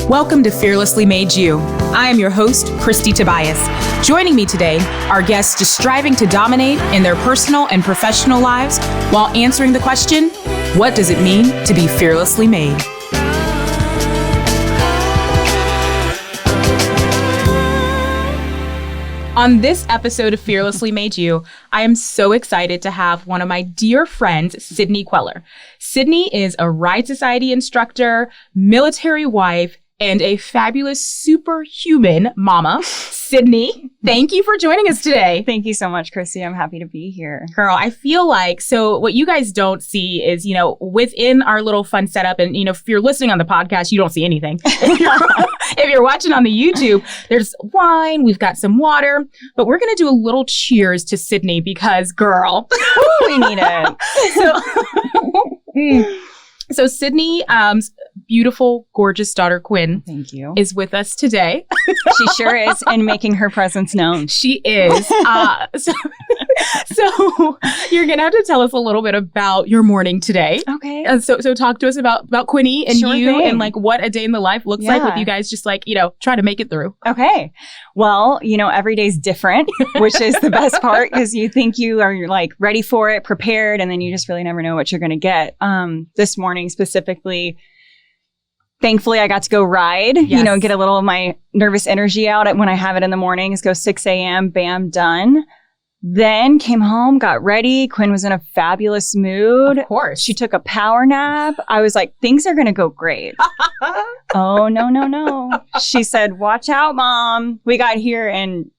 Welcome to Fearlessly Made You. I am your host, Kristie Tobias. Joining me today are guests just striving to dominate in their personal and professional lives while answering the question, what does it mean to be fearlessly made? On this episode of Fearlessly Made You, I am so excited to have one of my dear friends, Sydney Cuellar. Sydney is a Ride Society instructor, military wife, and a fabulous superhuman mama. Sydney, thank you for joining us today. Thank you so much, Kristie. I'm happy to be here. Girl, I feel like, so what you guys don't see is, within our little fun setup, and, if you're listening on the podcast, you don't see anything. If you're watching on the YouTube, there's wine, we've got some water, but we're going to do a little cheers to Sydney because, girl, we need it. So Sydney, beautiful, gorgeous daughter, Quinn, thank you, is with us today. She sure is, and making her presence known. She is. So you're going to have to tell us a little bit about your morning today. Okay. So talk to us about Quinny and sure you thing. And like what a day in the life looks like with you guys just like, try to make it through. Okay. Well, every day's different, which is the best part because you think you're like ready for it, prepared, and then you just really never know what you're going to get. This morning specifically, thankfully, I got to go ride, yes. Get a little of my nervous energy out when I have it in the mornings, go 6 a.m., bam, done. Then came home, got ready. Quinn was in a fabulous mood. Of course. She took a power nap. I was like, things are going to go great. Oh, no. She said, watch out, Mom. We got here and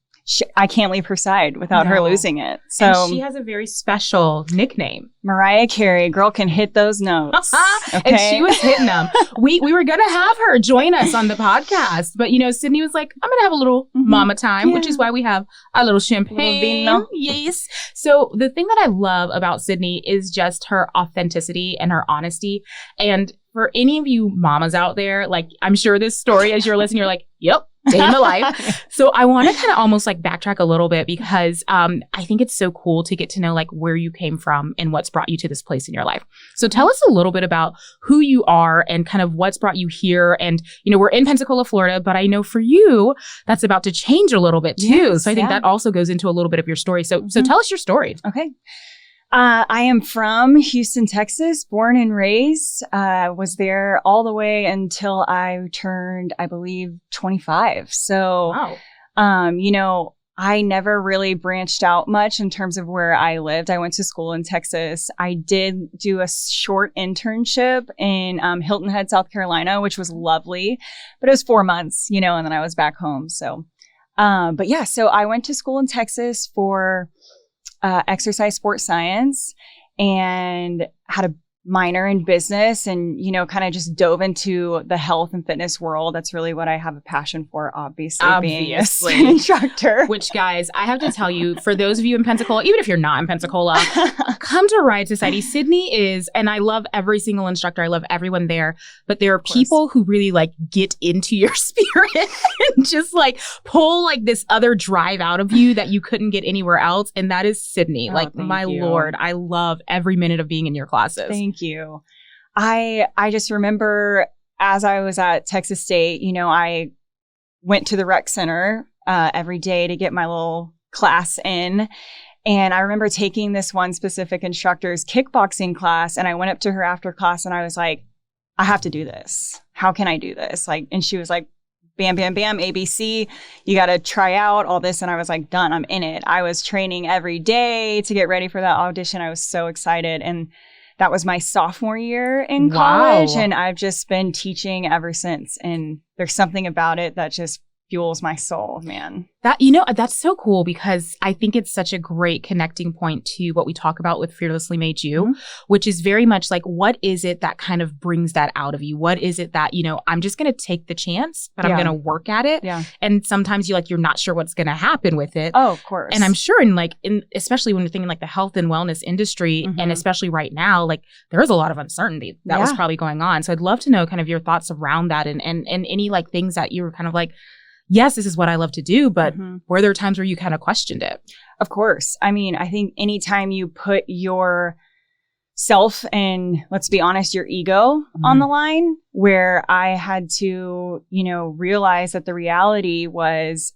I can't leave her side without her losing it. So and she has a very special nickname. Mariah Carey, girl can hit those notes. Okay? And she was hitting them. We were going to have her join us on the podcast, but Sydney was like, I'm going to have a little mama time, which is why we have a little champagne. Yes. So the thing that I love about Sydney is just her authenticity and her honesty. And for any of you mamas out there, like I'm sure this story as you're listening, you're like, yep. Day in the life. So I want to kind of almost like backtrack a little bit because I think it's so cool to get to know like where you came from and what's brought you to this place in your life. So tell us a little bit about who you are and kind of what's brought you here. And, we're in Pensacola, Florida, but I know for you, that's about to change a little bit too. Yes, so I think that also goes into a little bit of your story. So tell us your story. Okay. I am from Houston, Texas, born and raised. Was there all the way until I turned, I believe, 25. So, wow. I never really branched out much in terms of where I lived. I went to school in Texas. I did do a short internship in Hilton Head, South Carolina, which was lovely, but it was 4 months, and then I was back home. So, so I went to school in Texas for exercise sports science and had a minor in business and, kind of just dove into the health and fitness world. That's really what I have a passion for, obviously. Being an instructor. Which, guys, I have to tell you, for those of you in Pensacola, even if you're not in Pensacola, come to Ride Society. Sydney is, and I love every single instructor. I love everyone there. But there are people who really like get into your spirit and just like pull like this other drive out of you that you couldn't get anywhere else. And that is Sydney. Lord, I love every minute of being in your classes. Thank you. I just remember as I was at Texas State, I went to the rec center every day to get my little class in. And I remember taking this one specific instructor's kickboxing class. And I went up to her after class and I was like, I have to do this. How can I do this? And she was like, bam, bam, bam, ABC. You got to try out all this. And I was like, done. I'm in it. I was training every day to get ready for that audition. I was so excited. And that was my sophomore year in college. And I've just been teaching ever since. And there's something about it that just fuels my soul, man. That, that's so cool because I think it's such a great connecting point to what we talk about with Fearlessly Made You, which is very much like, what is it that kind of brings that out of you? What is it that, I'm just going to take the chance, but I'm going to work at it. Yeah. And sometimes you're not sure what's going to happen with it. Oh, of course. And I'm sure especially when you're thinking like the health and wellness industry, and especially right now, like there is a lot of uncertainty that was probably going on. So I'd love to know kind of your thoughts around that and any like things that you were kind of like, yes, this is what I love to do, but were there times where you kind of questioned it? Of course. I mean, I think anytime you put your self and, let's be honest, your ego on the line, where I had to, realize that the reality was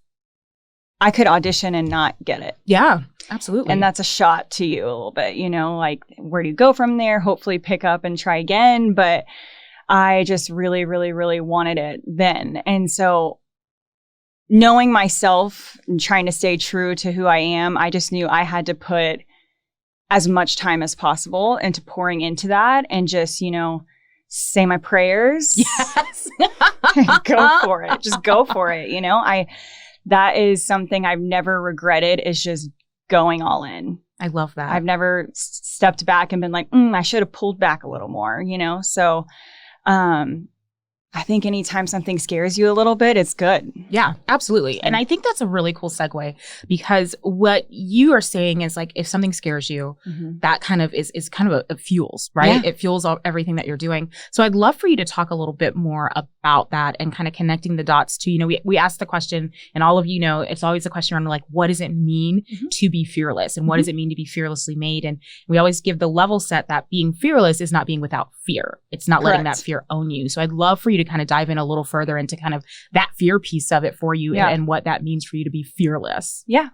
I could audition and not get it. Yeah, absolutely. And that's a shot to you a little bit, like, where do you go from there? Hopefully pick up and try again. But I just really, really, really wanted it then. And so knowing myself and trying to stay true to who I am, I just knew I had to put as much time as possible into pouring into that and just, say my prayers. Yes. Go for it. Just go for it. That is something I've never regretted, is just going all in. I love that. I've never stepped back and been like, I should have pulled back a little more, So, I think anytime something scares you a little bit, it's good. Yeah, absolutely. And I think that's a really cool segue, because what you are saying is, like, if something scares you, that kind of is kind of a fuels, right? Yeah. It fuels everything that you're doing. So I'd love for you to talk a little bit more about that and kind of connecting the dots to, we asked the question, and all of you know, it's always a question around, like, what does it mean to be fearless? And what does it mean to be fearlessly made? And we always give the level set that being fearless is not being without fear. It's not letting that fear own you. So I'd love for you to kind of dive in a little further into kind of that fear piece of it for you, and what that means for you to be fearless. Yeah.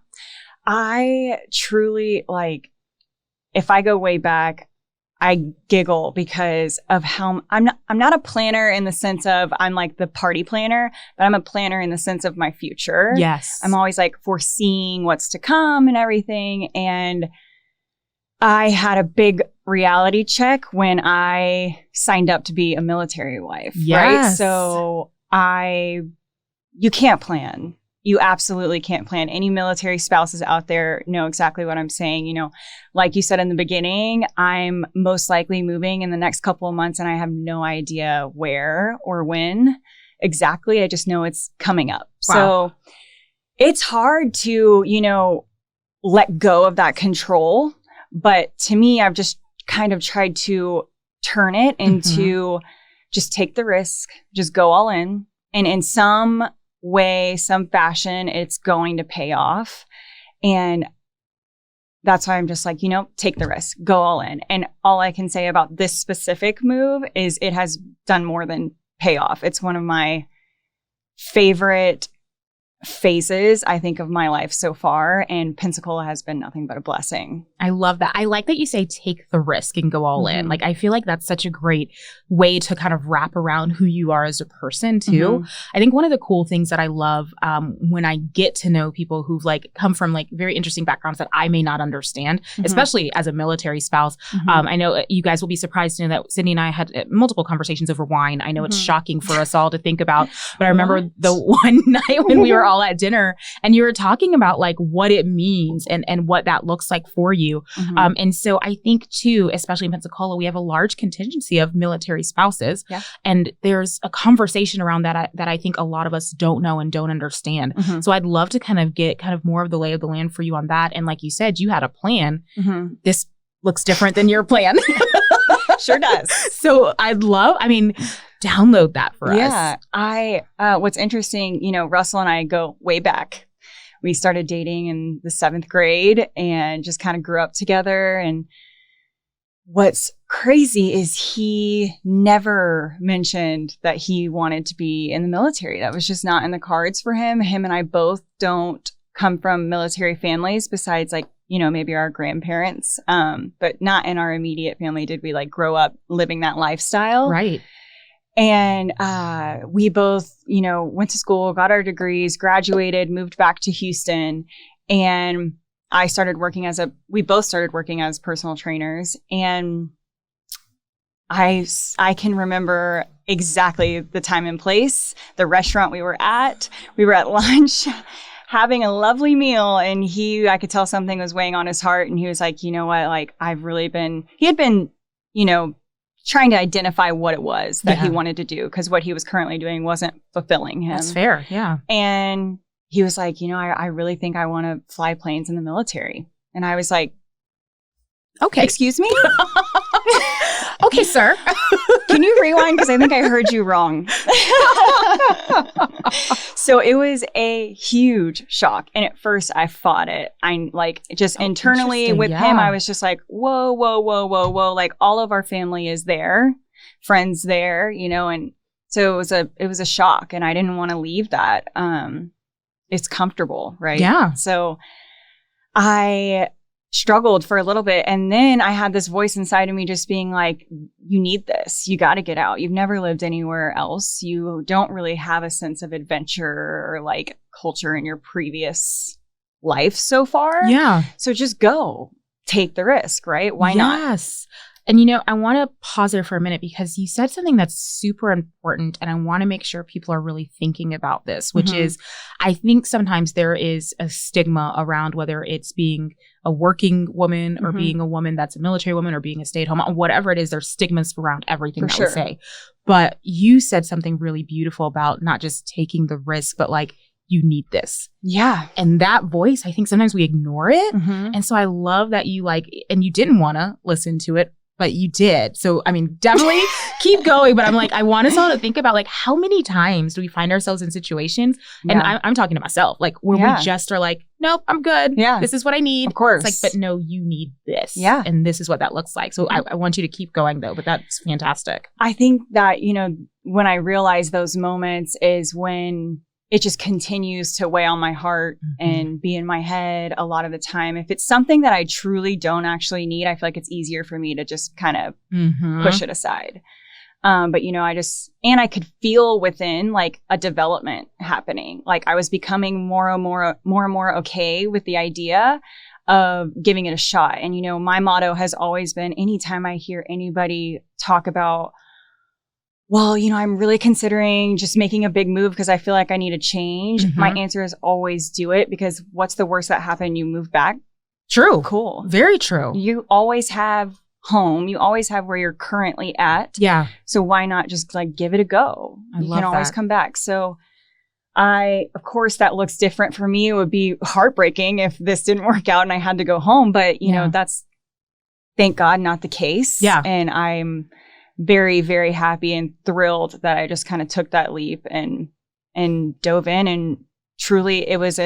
I truly, like, if I go way back, I giggle because of how I'm not a planner in the sense of I'm like the party planner, but I'm a planner in the sense of my future. Yes. I'm always like foreseeing what's to come and everything. And I had a big reality check when I signed up to be a military wife. Yes. Right? So you can't plan. You absolutely can't plan. Any military spouses out there know exactly what I'm saying. Like you said in the beginning, I'm most likely moving in the next couple of months, and I have no idea where or when exactly. I just know it's coming up. Wow. So it's hard to, let go of that control. But to me, I've just kind of tried to turn it into just take the risk, just go all in. And in some way, some fashion, it's going to pay off. And that's why I'm just like, take the risk, go all in. And all I can say about this specific move is it has done more than pay off. It's one of my favorite phases, I think, of my life so far, and Pensacola has been nothing but a blessing. I love that. I like that you say take the risk and go all in. Like, I feel like that's such a great way to kind of wrap around who you are as a person too. I think one of the cool things that I love when I get to know people who've like come from like very interesting backgrounds that I may not understand, especially as a military spouse. I know you guys will be surprised to know that Sydney and I had multiple conversations over wine. I know it's shocking for us all to think about, but I remember the one night when we were all at dinner and you were talking about like what it means and what that looks like for you. And so I think too, especially in Pensacola, we have a large contingency of military spouses. Yeah. And there's a conversation around that that I think a lot of us don't know and don't understand. So I'd love to kind of get kind of more of the lay of the land for you on that. And like you said, you had a plan. This looks different than your plan. Sure does. So download that for us. Yeah. What's interesting, Russell and I go way back. We started dating in the 7th grade and just kind of grew up together. And what's crazy is he never mentioned that he wanted to be in the military. That was just not in the cards for him. Him and I both don't come from military families besides like, maybe our grandparents, but not in our immediate family did we like grow up living that lifestyle. Right. And we both, went to school, got our degrees, graduated, moved back to Houston. And we both started working as personal trainers. And I can remember exactly the time and place, the restaurant we were at. We were at lunch having a lovely meal. And I could tell something was weighing on his heart. And he was like, you know what, like he had been, trying to identify what it was that he wanted to do because what he was currently doing wasn't fulfilling him. That's fair. Yeah. And he was like, I really think I want to fly planes in the military. And I was like, okay, excuse me? Okay, sir. Can you rewind? Because I think I heard you wrong. So it was a huge shock. And at first I fought it. I like just internally with him, I was just like, whoa, whoa, whoa, whoa, whoa. Like all of our family is there, friends there, you know, and so it was a shock and I didn't want to leave that. It's comfortable, right? Yeah. So I struggled for a little bit. And then I had this voice inside of me just being like, you need this. You got to get out. You've never lived anywhere else. You don't really have a sense of adventure or like culture in your previous life so far. Yeah. So just go. Take the risk, right? Why not? Yes. And, you know, I want to pause there for a minute because you said something that's super important. And I want to make sure people are really thinking about this, which is I think sometimes there is a stigma around whether it's being a working woman or being a woman that's a military woman or being a stay-at-home mom, whatever it is, there's stigmas around everything we say. But you said something really beautiful about not just taking the risk, but like, you need this. Yeah. And that voice, I think sometimes we ignore it. And so I love that you like, and you didn't want to listen to it, but you did. So, I mean, definitely keep going. But I'm like, I want us all to think about like, how many times do we find ourselves in situations? And I'm talking to myself, like where we just are like, nope, I'm good. Yeah. This is what I need. Of course. It's like, but no, you need this. Yeah. And this is what that looks like. So I want you to keep going though, but that's fantastic. I think that, you know, when I realize those moments is when it just continues to weigh on my heart and be in my head a lot of the time. If it's something that I truly don't actually need, I feel like it's easier for me to just kind of push it aside. But, you know, I could feel within like a development happening. Like I was becoming more and more okay with the idea of giving it a shot. And, you know, my motto has always been anytime I hear anybody talk about, well, you know, I'm really considering just making a big move because I feel like I need a change. My answer is always do it because what's the worst that happened? You move back. True. Cool. Very true. You always have home. You always have where you're currently at. Yeah. So why not just like give it a go? You can always come back. So of course, that looks different for me. It would be heartbreaking if this didn't work out and I had to go home. But, you know, that's, thank God, not the case. Yeah. And I'm very, very happy and thrilled that I just kind of took that leap and dove in. And truly, it was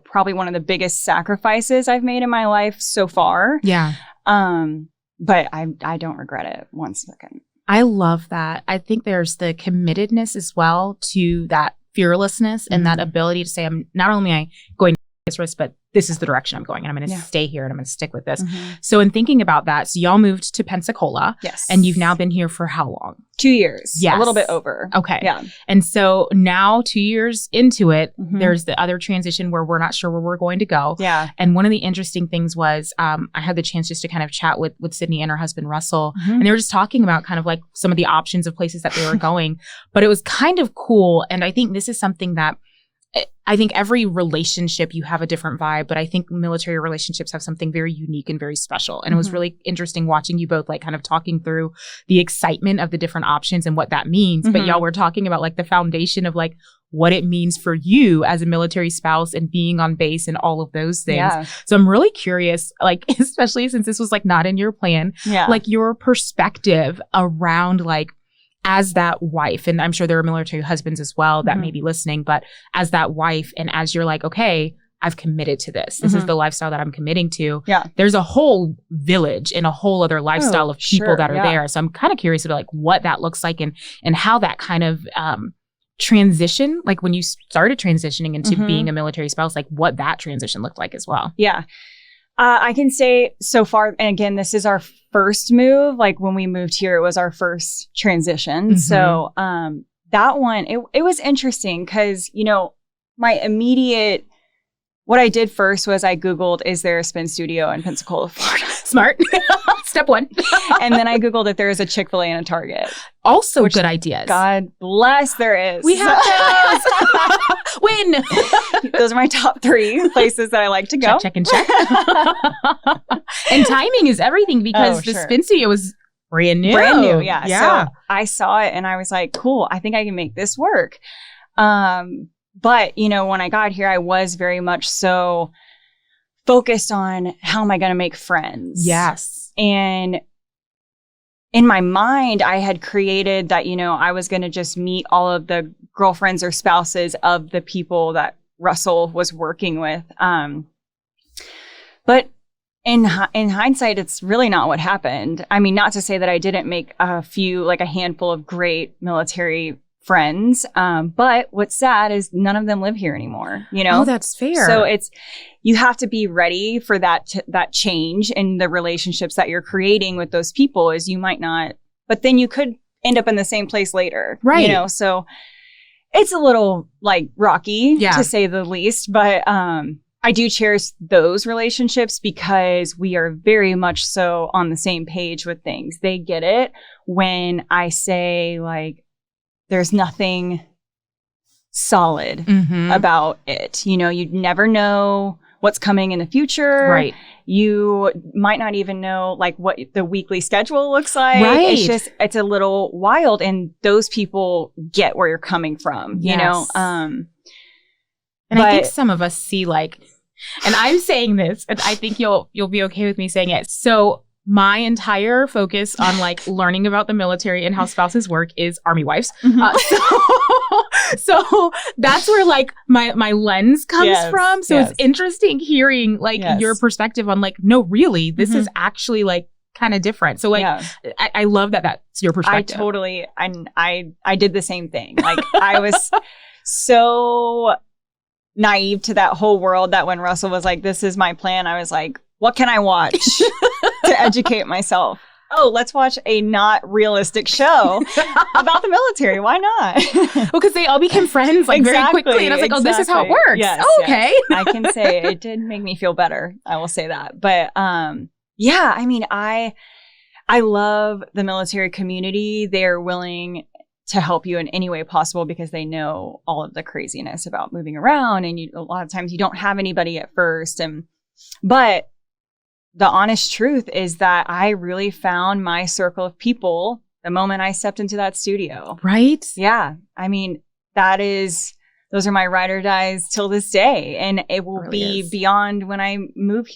probably one of the biggest sacrifices I've made in my life so far. Yeah. But I don't regret it one second. I love that. I think there's the committedness as well to that fearlessness and that ability to say, I'm not only going to take this risk, but this is the direction I'm going and I'm going to stay here and I'm going to stick with this. So in thinking about that, so y'all moved to Pensacola. Yes. And you've now been here for how long? 2 years. Yes. A little bit over. Okay. Yeah. And so now 2 years into it, there's the other transition where we're not sure where we're going to go. Yeah. And one of the interesting things was I had the chance just to kind of chat with Sydney and her husband, Russell. And they were just talking about kind of like some of the options of places that they were going. But it was kind of cool. And I think this is something that I think every relationship you have a different vibe, but I think military relationships have something very unique and very special. And it was really interesting watching you both like kind of talking through the excitement of the different options and what that means. But y'all were talking about like the foundation of like what it means for you as a military spouse and being on base and all of those things. Yeah. So I'm really curious, like, especially since this was like not in your plan, like your perspective around like, as that wife, and I'm sure there are military husbands as well that may be listening, but as that wife and as you're like, okay, I've committed to this. This is the lifestyle that I'm committing to. Yeah. There's a whole village and a whole other lifestyle of people that are there. So I'm kind of curious about like what that looks like and how that kind of transition, like when you started transitioning into being a military spouse, like what that transition looked like as well. Yeah. I can say so far, and again, this is our first move. Like when we moved here, it was our first transition. So that one, it was interesting because, you know, what I did first was I Googled, is there a spin studio in Pensacola, Florida? Smart. Step one. And then I Googled if there is a Chick-fil-A and a Target. Also good ideas. God bless there is. We have those. Win. Those are my top 3 places that I like to go. Check and check. And timing is everying because the spin studio was brand new. Yeah. So I saw it and I was like, cool, I think I can make this work. But, you know, when I got here, I was very much so focused on how am I going to make friends? Yes. And in my mind, I had created that, I was going to just meet all of the girlfriends or spouses of the people that Russell was working with. But in hindsight, it's really not what happened. I mean, not to say that I didn't make a handful of great military friends. But what's sad is none of them live here anymore, Oh, that's fair. So you have to be ready for that change in the relationships that you're creating with those people, is you might not, but then you could end up in the same place later. Right. So it's a little rocky to say the least, but, I do cherish those relationships because we are very much so on the same page with things. They get it when I say there's nothing solid about it. You never know what's coming in the future. Right. You might not even know what the weekly schedule looks like. Right. It's a little wild, and those people get where you're coming from, Yes. And I think some of us see and I'm saying this, and I think you'll be okay with me saying it. So my entire focus on learning about the military and how spouses work is Army wives. So that's where my lens comes from. So it's interesting hearing your perspective on no, really, this is actually kind of different. So I love that that's your perspective. I did the same thing. I was so naive to that whole world that when Russell was this is my plan, I was what can I watch to educate myself? Oh, let's watch a not realistic show about the military. Why not? Well, because they all became friends very quickly. And I was oh, this is how it works. Yes, okay. I can say it did make me feel better. I will say that. But yeah, I mean, I love the military community. They're willing to help you in any way possible because they know all of the craziness about moving around. And a lot of times you don't have anybody at first. But the honest truth is that I really found my circle of people the moment I stepped into that studio. Right? Yeah. I mean, those are my ride or dies till this day. And it will be beyond when I move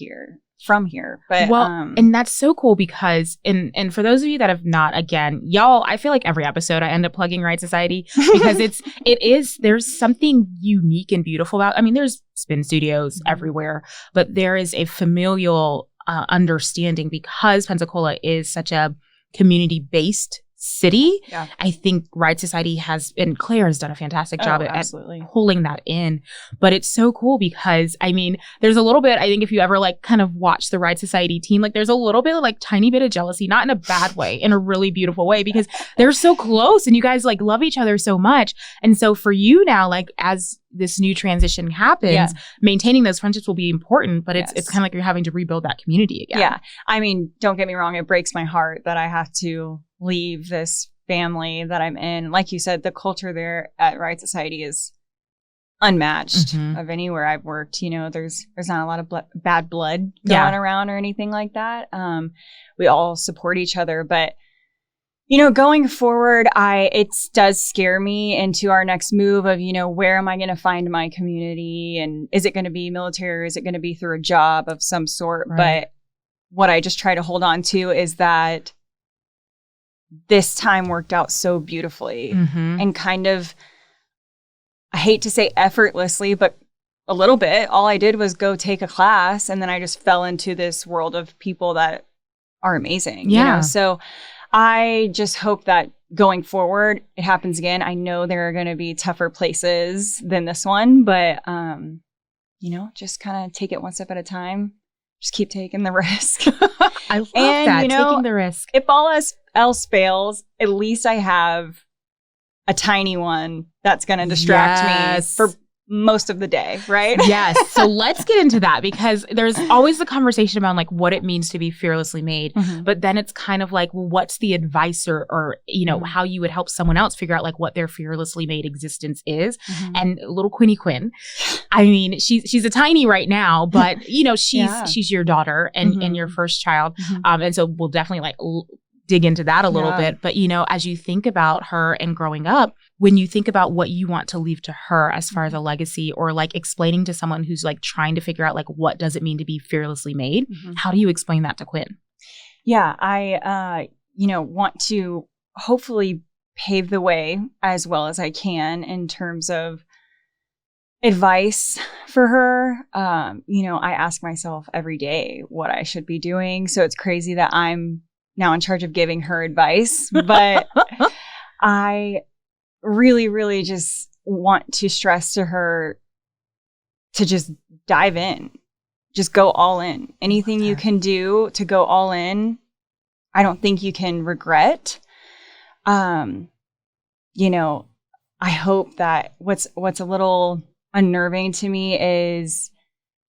from here. But and that's so cool because and for those of you that have not, again, y'all, I feel every episode I end up plugging Ride Society because there's something unique and beautiful about, I mean, there's spin studios everywhere, but there is a familial understanding because Pensacola is such a community-based city. Yeah. I think Ride Society and Claire has done a fantastic job at pulling that in. But it's so cool because, I mean, there's a little bit, I think if you ever kind of watch the Ride Society team, there's a little bit of tiny bit of jealousy, not in a bad way, in a really beautiful way, because they're so close and you guys love each other so much. And so for you now, as this new transition happens, maintaining those friendships will be important, but it's kind of you're having to rebuild that community again. Yeah. I mean, don't get me wrong. It breaks my heart that I have to leave this family that I'm in. Like you said, the culture there at Ride Society is unmatched of anywhere I've worked. There's not a lot of bad blood going around or anything like that. We all support each other, but going forward, it does scare me into our next move of, where am I going to find my community? And is it going to be military or is it going to be through a job of some sort? Right. But what I just try to hold on to is that this time worked out so beautifully and kind of, I hate to say effortlessly, but a little bit. All I did was go take a class and then I just fell into this world of people that are amazing. Yeah. So I just hope that going forward, it happens again. I know there are going to be tougher places than this one, but, just kind of take it one step at a time. Just keep taking the risk. I love that, taking the risk. If all else fails, at least I have a tiny one that's going to distract me for most of the day, right? Yes. So let's get into that because there's always the conversation about what it means to be fearlessly made. But then it's kind of well, what's the advice or how you would help someone else figure out what their fearlessly made existence is. And little Quinny Quinn, I mean, she's a tiny right now, but she's your daughter and your first child. And so we'll definitely dig into that a little bit. But, as you think about her and growing up, when you think about what you want to leave to her as far as a legacy or explaining to someone who's trying to figure out what does it mean to be fearlessly made, how do you explain that to Quinn? Yeah, I want to hopefully pave the way as well as I can in terms of advice for her. I ask myself every day what I should be doing. So it's crazy that I'm now in charge of giving her advice, but I really, really just want to stress to her to just dive in, just go all in. Anything you can do to go all in, I don't think you can regret. I hope that what's a little unnerving to me is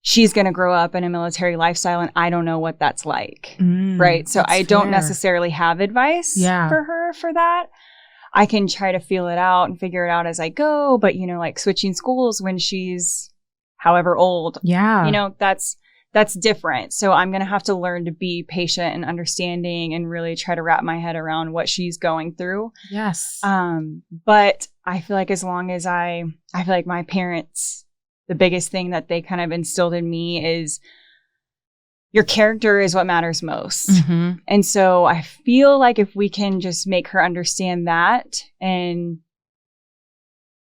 she's going to grow up in a military lifestyle and I don't know what that's like. Right. So I don't necessarily have advice for her for that. I can try to feel it out and figure it out as I go. But, like switching schools when she's however old, that's different. So I'm going to have to learn to be patient and understanding and really try to wrap my head around what she's going through. Yes. But I feel like as long as I feel like my parents, the biggest thing that they kind of instilled in me is your character is what matters most. Mm-hmm. And so I feel like if we can just make her understand that and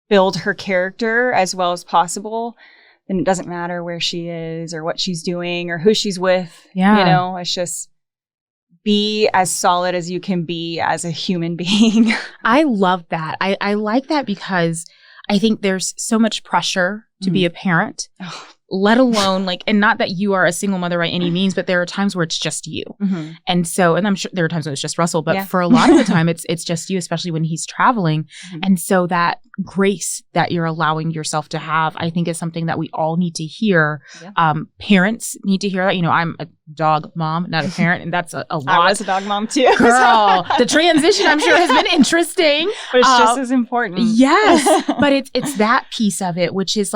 build her character as well as possible, then it doesn't matter where she is or what she's doing or who she's with. Yeah. It's just be as solid as you can be as a human being. I love that. I like that because I think there's so much pressure to be a parent, let alone and not that you are a single mother by any means, but there are times where it's just you. Mm-hmm. And I'm sure there are times when it's just Russell, but for a lot of the time it's just you, especially when he's traveling. Mm-hmm. And so that grace that you're allowing yourself to have, I think is something that we all need to hear. Yeah. Parents need to hear that. I'm a dog mom, not a parent, and that's a lot. I was a dog mom too. Girl, the transition I'm sure has been interesting. But it's just as important. Yes. But it's that piece of it, which is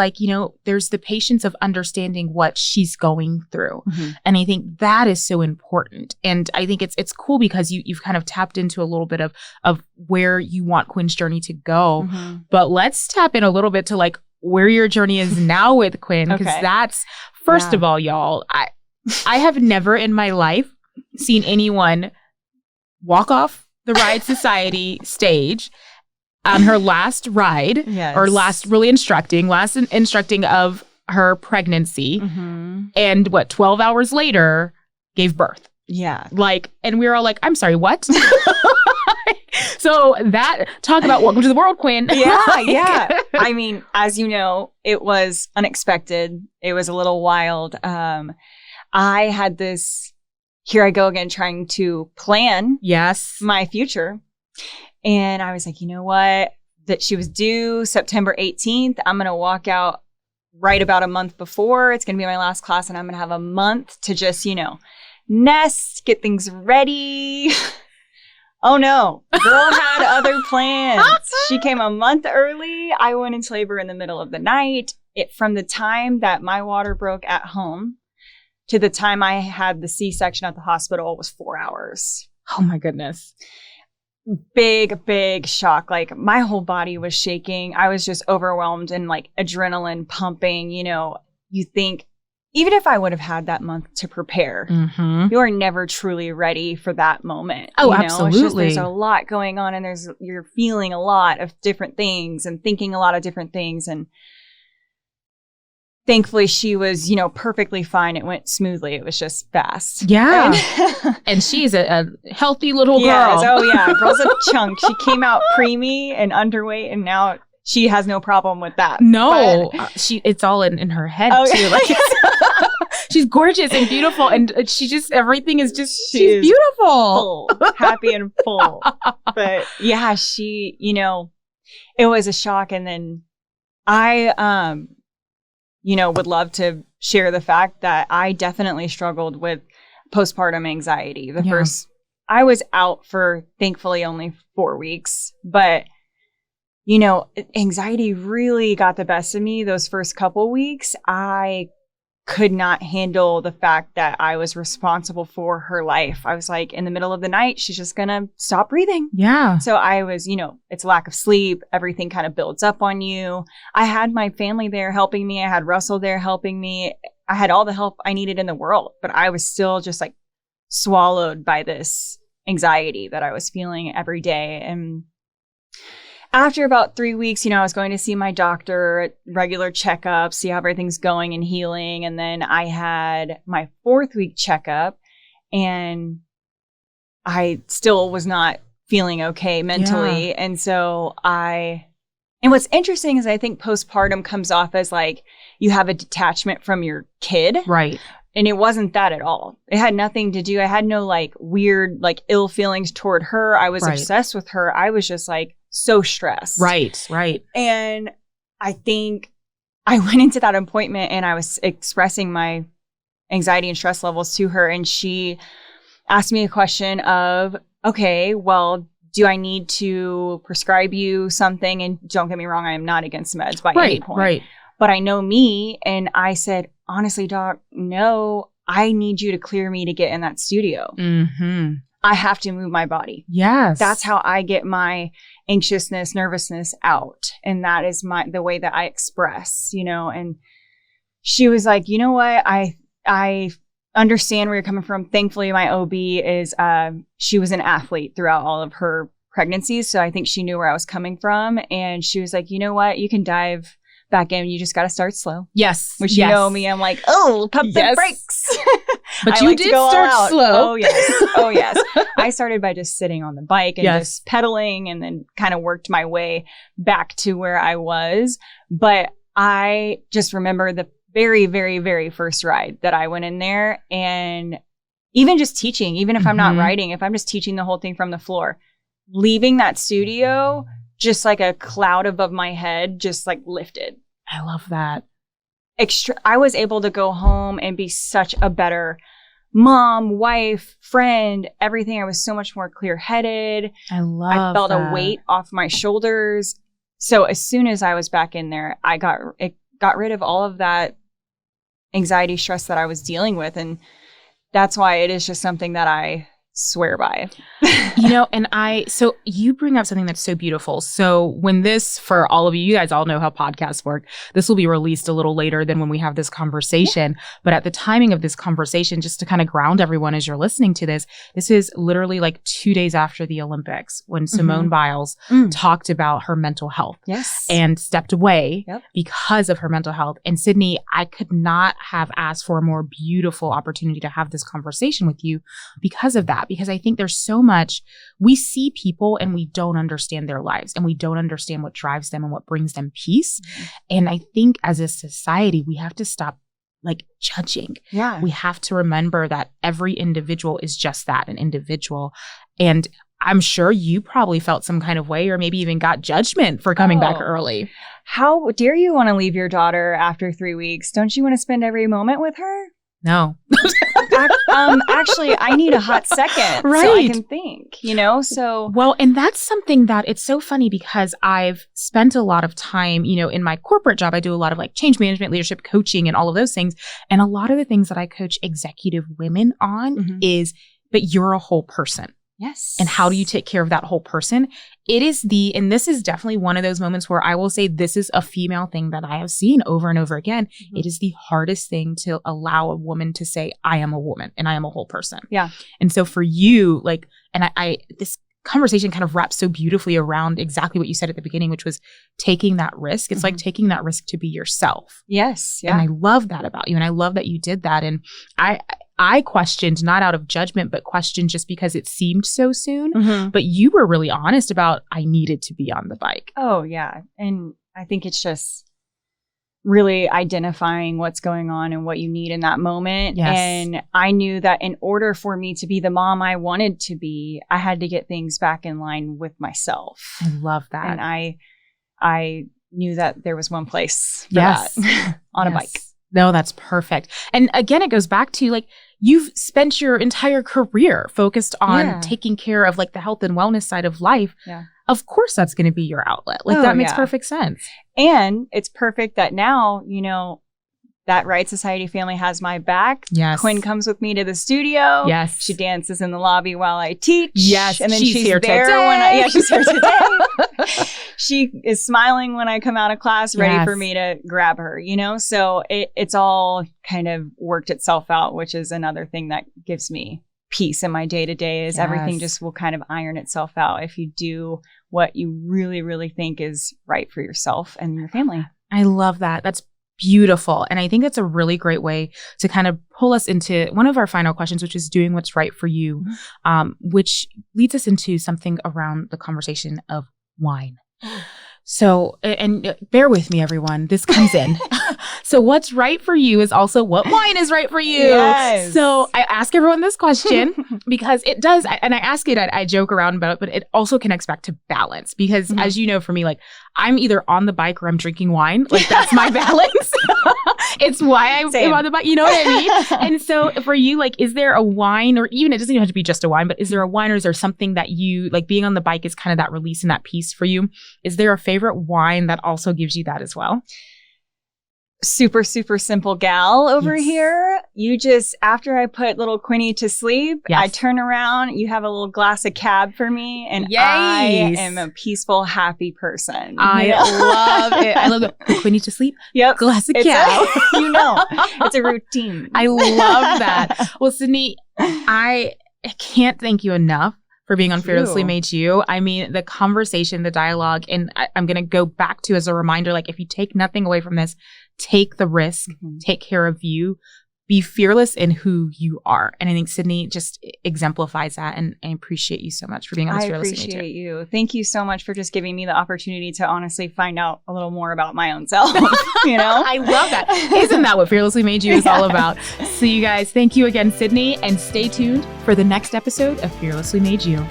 there's the patience of understanding what she's going through. Mm-hmm. And I think that is so important. And I think it's cool because you've kind of tapped into a little bit of where you want Quinn's journey to go. Mm-hmm. But let's tap in a little bit to where your journey is now with Quinn. Because that's, first of all, y'all, I have never in my life seen anyone walk off the Ride Society stage on her last ride or last instructing of her pregnancy. Mm-hmm. And 12 hours later gave birth. Yeah. And we were all I'm sorry, what? So that, talk about welcome to the world, Quinn. Yeah, yeah. I mean, as you know, it was unexpected. It was a little wild. I had this, here I go again, trying to plan my future. And I was like, you know what? That she was due September 18th. I'm going to walk out right about a month before. It's going to be my last class and I'm going to have a month to just, nest, get things ready. Oh no, girl had other plans. She came a month early. I went into labor in the middle of the night. From the time that my water broke at home to the time I had the C-section at the hospital was 4 hours. Oh my goodness. Big shock. My whole body was shaking. I was just overwhelmed and adrenaline pumping. You think, even if I would have had that month to prepare, you are never truly ready for that moment. Oh, absolutely. It's just, there's a lot going on and you're feeling a lot of different things and thinking a lot of different things. And thankfully she was, perfectly fine. It went smoothly. It was just fast. Yeah. And she's a healthy little girl. Yes. Oh yeah. Girl's a chunk. She came out preemie and underweight and now she has no problem with that. No, it's all in her head too. She's gorgeous and beautiful, and everything is just she's beautiful, full, happy and full. But yeah, she, it was a shock. And then I, would love to share the fact that I definitely struggled with postpartum anxiety. I was out for thankfully only 4 weeks, but anxiety really got the best of me those first couple weeks. I could not handle the fact that I was responsible for her life. I was in the middle of the night, she's just going to stop breathing. Yeah. So I was, it's lack of sleep. Everything kind of builds up on you. I had my family there helping me. I had Russell there helping me. I had all the help I needed in the world, but I was still just swallowed by this anxiety that I was feeling every day. And after about 3 weeks, I was going to see my doctor, regular checkups, see how everything's going and healing. And then I had my 4th week checkup, and I still was not feeling okay mentally. Yeah. And so and what's interesting is I think postpartum comes off as like you have a detachment from your kid. Right. And it wasn't that at all. It had nothing to do. I had no like weird, like ill feelings toward her. I was obsessed with her. I was just like so stressed. Right. And I think I went into that appointment and I was expressing my anxiety and stress levels to her. And she asked me a question of, okay, well, do I need to prescribe you something? And don't get me wrong, I am not against meds by any point. Right. But I know me. And I said, honestly, doc, no, I need you to clear me to get in that studio. Mm-hmm. I have to move my body. Yes. That's how I get my anxiousness, nervousness out. And that is the way that I express, and she was like, you know what? I understand where you're coming from. Thankfully, my OB is, she was an athlete throughout all of her pregnancies. So I think she knew where I was coming from. And she was like, you know what? You can dive back in. You just got to start slow. Yes. Which you know me, I'm like, oh, pump the brakes. But you did start slow. Oh, yes. I started by just sitting on the bike and just pedaling, and then kind of worked my way back to where I was. But I just remember the very, very, very first ride that I went in there, and even just teaching, even if I'm not riding, if I'm just teaching the whole thing from the floor, leaving that studio, just like a cloud above my head, just like lifted. I love that. I was able to go home and be such a better mom, wife, friend, everything. I was so much more clear-headed. I felt a weight off my shoulders. So as soon as I was back in there, I got rid of all of that anxiety, stress that I was dealing with. And that's why it is just something that I swear by. So you bring up something that's so beautiful. So when for all of you guys all know how podcasts work, this will be released a little later than when we have this conversation. Yeah. But at the timing of this conversation, just to kind of ground everyone as you're listening to this is literally like 2 days after the Olympics when Simone Biles talked about her mental health. Yes. And stepped away because of her mental health. And Sydney, I could not have asked for a more beautiful opportunity to have this conversation with you because of that. Because I think there's so much, we see people and we don't understand their lives, and we don't understand what drives them and what brings them peace. And I think as a society, we have to stop like judging. Yeah. We have to remember that every individual is just that, an individual. And I'm sure you probably felt some kind of way, or maybe even got judgment for coming back early. How dare you want to leave your daughter after 3 weeks? Don't you want to spend every moment with her? No. Actually, I need a hot second so I can think, so. Well, and that's something that it's so funny because I've spent a lot of time, in my corporate job, I do a lot of like change management, leadership coaching, and all of those things. And a lot of the things that I coach executive women on is, but you're a whole person. Yes. And how do you take care of that whole person? It is and this is definitely one of those moments where I will say this is a female thing that I have seen over and over again. It is the hardest thing to allow a woman to say, I am a woman and I am a whole person. Yeah. And so for you, like, and I this conversation kind of wraps so beautifully around exactly what you said at the beginning, which was taking that risk. It's like taking that risk to be yourself. Yes. Yeah. And I love that about you. And I love that you did that. And I questioned, not out of judgment, but questioned just because it seemed so soon. But you were really honest about, I needed to be on the bike. Oh, yeah. And I think it's just really identifying what's going on and what you need in that moment. Yes. And I knew that in order for me to be the mom I wanted to be, I had to get things back in line with myself. I love that. And I knew that there was one place for that on a bike. No, that's perfect. And again, it goes back to like, you've spent your entire career focused on taking care of like the health and wellness side of life. Yeah. Of course, that's going to be your outlet. Like that makes perfect sense. And it's perfect that now, that Right Society family has my back. Yes. Quinn comes with me to the studio. Yes. She dances in the lobby while I teach. Yes. And then she's here there today. she's here today. She is smiling when I come out of class, ready for me to grab her, So it's all kind of worked itself out, which is another thing that gives me peace in my day-to-day is everything just will kind of iron itself out if you do what you really, really think is right for yourself and your family. I love that. That's beautiful. And I think that's a really great way to kind of pull us into one of our final questions, which is doing what's right for you, which leads us into something around the conversation of wine. So, and bear with me, everyone, this comes in. So what's right for you is also what wine is right for you. Yes. So I ask everyone this question because it does, and I ask it, I joke around about it, but it also connects back to balance because as you know, for me, like I'm either on the bike or I'm drinking wine. Like that's my balance. It's why I'm on the bike. You know what I mean? And so for you, like, is there a wine or even, it doesn't even have to be just a wine, but is there a wine or is there something that you, like being on the bike is kind of that release and that peace for you? Is there a favorite wine that also gives you that as well? Super, super simple gal over here. You just, after I put little Quinny to sleep, I turn around, you have a little glass of cab for me, and I am a peaceful, happy person. I love it. I love it. Put Quinny to sleep. Yep. Glass of cab. You know, it's a routine. I love that. Well, Sydney, I can't thank you enough for being on Fearlessly Made You. I mean, the conversation, the dialogue, and I'm going to go back to as a reminder, like if you take nothing away from this, take the risk, take care of you, be fearless in who you are. And I think Sydney just exemplifies that. And I appreciate you so much for being on this Fearlessly Made You. I appreciate you. Thank you so much for just giving me the opportunity to honestly find out a little more about my own self. You know? I love that. Isn't that what Fearlessly Made You is all about? So you guys, thank you again, Sydney, and stay tuned for the next episode of Fearlessly Made You.